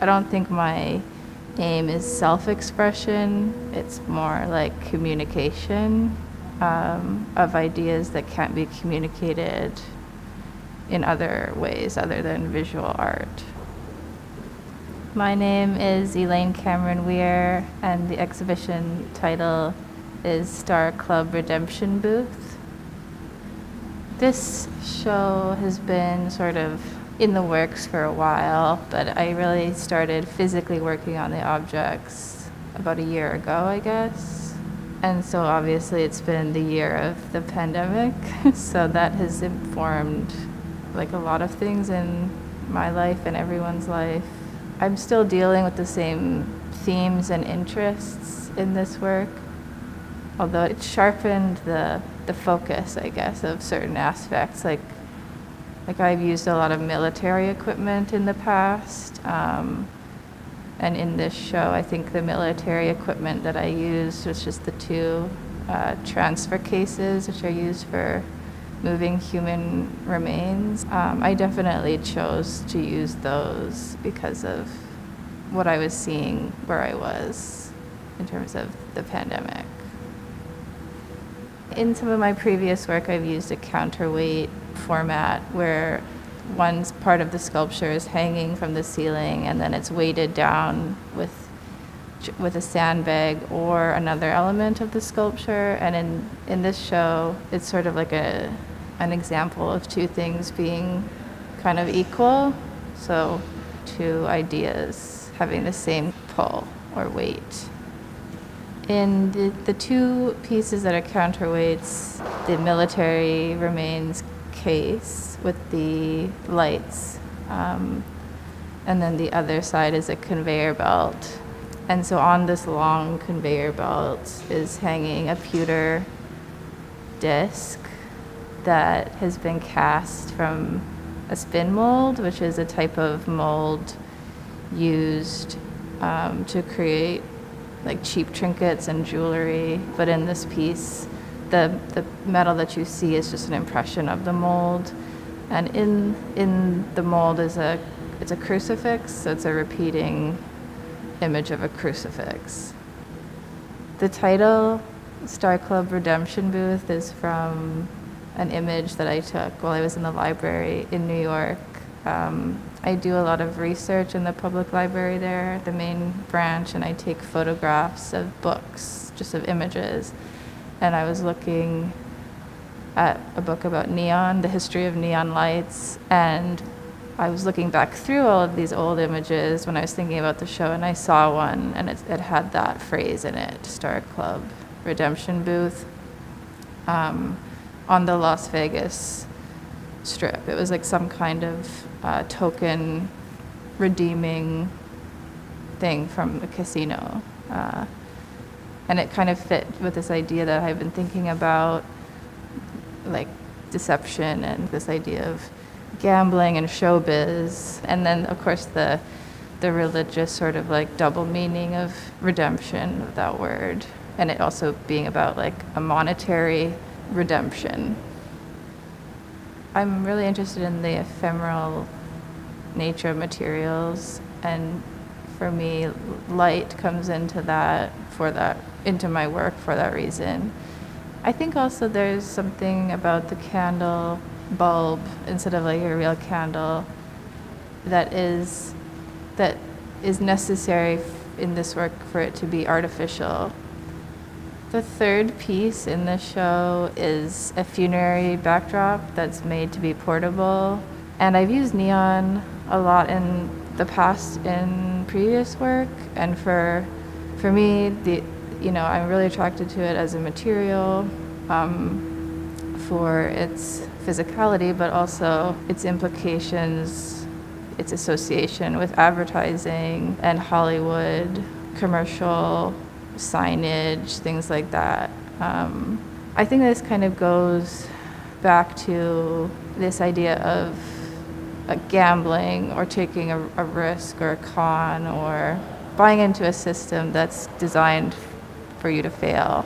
I don't think my aim is self-expression. It's more like communication of ideas that can't be communicated in other ways other than visual art. My name is Elaine Cameron-Weir, and the exhibition title is Star Club Redemption Booth. This show has been sort of in the works for a while, but I really started physically working on the objects about a year ago, I guess. And so obviously it's been the year of the pandemic, so that has informed like a lot of things in my life and everyone's life. I'm still dealing with the same themes and interests in this work, although it sharpened the focus, I guess, of certain aspects. Like I've used a lot of military equipment in the past, and in this show, I think the military equipment that I used was just the two transfer cases, which are used for moving human remains. I definitely chose to use those because of what I was seeing where I was in terms of the pandemic. In some of my previous work, I've used a counterweight format where one part of the sculpture is hanging from the ceiling and then it's weighted down with a sandbag or another element of the sculpture. And in this show, it's sort of like an example of two things being kind of equal. So two ideas having the same pull or weight. In the two pieces that are counterweights, the military remains case with the lights, and then the other side is a conveyor belt. And so on this long conveyor belt is hanging a pewter disc that has been cast from a spin mold, which is a type of mold used to create like cheap trinkets and jewelry. But in this piece, the metal that you see is just an impression of the mold. And in the mold it's a crucifix, so it's a repeating image of a crucifix. The title, Star Club Redemption Booth, is from an image that I took while I was in the library in New York. I do a lot of research in the public library there, the main branch, and I take photographs of books, just of images. And I was looking at a book about neon, the history of neon lights, and I was looking back through all of these old images when I was thinking about the show, and I saw one, and it had that phrase in it, Star Club Redemption Booth, on the Las Vegas Strip. It was like some kind of token redeeming thing from a casino. And it kind of fit with this idea that I've been thinking about, like deception and this idea of gambling and showbiz. And then, of course, the religious sort of like double meaning of redemption of that word. And it also being about like a monetary redemption. I'm really interested in the ephemeral nature of materials, and for me, light comes into into my work for that reason. I think also there's something about the candle bulb instead of like a real candle that is necessary in this work for it to be artificial. The third piece in the show is a funerary backdrop that's made to be portable. And I've used neon a lot in the past in previous work. And for me, I'm really attracted to it as a material for its physicality, but also its implications, its association with advertising and Hollywood, commercial signage, things like that. I think this kind of goes back to this idea of gambling or taking a risk or a con or buying into a system that's designed for you to fail.